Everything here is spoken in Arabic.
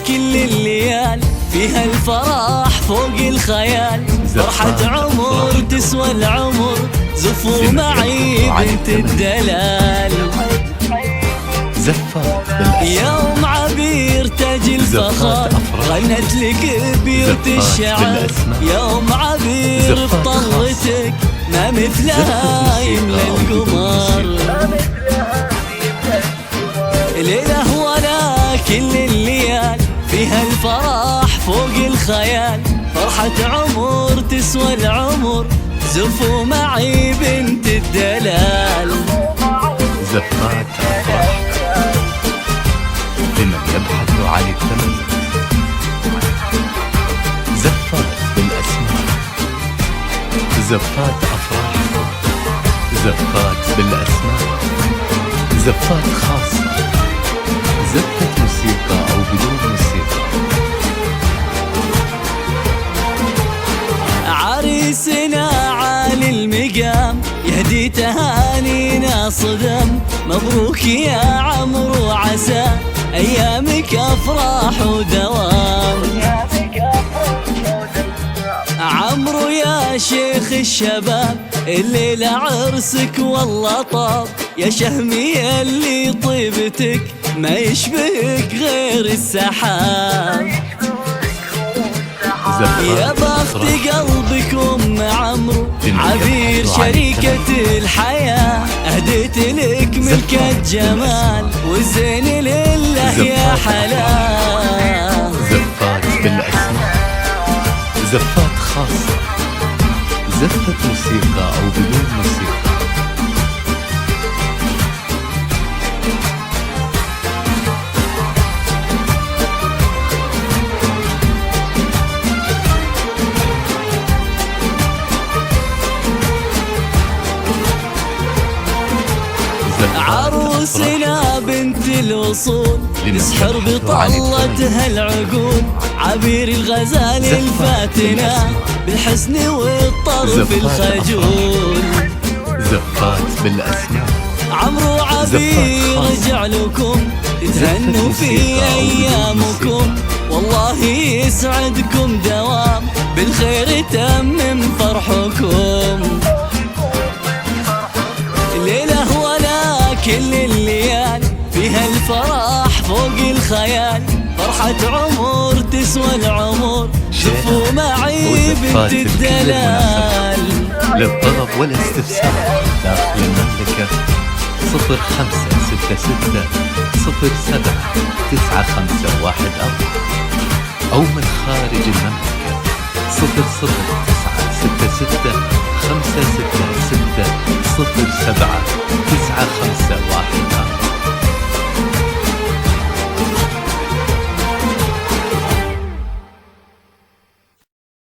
كل الليال فيها الفرح فوق الخيال، فرحة عمر تسوى العمر، زفوا معي بنت الدلال. زفات بالأسماء يوم عبير تاج الفخر، غنت لك بيوت الشعر. يوم عبير بطلتك ما مثلها يملى القمر. ليلة ولا كل الليال فيها الفرح فوق الخيال، فرحة عمر تسوى العمر، زفوا معي بنت الدلال. زفات أفراح لمن يبحث عن الثمن. زفات بالأسماء، زفات أفراح، زفات بالأسماء، زفات خاصة، زفة موسيقى أو بدون موسيقى. عريسنا عالي المقام يهدي تهانينا صدم، مبروك يا عمرو عسى أيامك أفراح ودوام. عمرو يا شيخ الشباب الليلة عرسك والله طاب، يا شهمي اللي طيبتك ما يشبهك غير السحاب. يا بخت قلبك أم عمرو عبير شريكة الحياة، أهديت لك ملك الجمال والزين لله يا حلال. زفات بالأسماء، زفات خاصة، زفة موسيقى أو بدون موسيقى. عروسنا بنت الوصول تسحر بطلتها العقول، عبير الغزال الفاتنة بالحسن والطرف الخجول. زفات بالأسماء، عمرو عبير رجع لكم تهنوا في أيامكم، والله يسعدكم دوام بالخير يتمم فرحكم. ليلة ولا كل الليال فيها الفرح فوق الخيال، فرحة عمر تسوى العمر، شوفوا معي بنت الدلال. للطلب والاستفسار داخل المملكة 0566 07 9514 أو من خارج المملكة 00966 566 07 9514.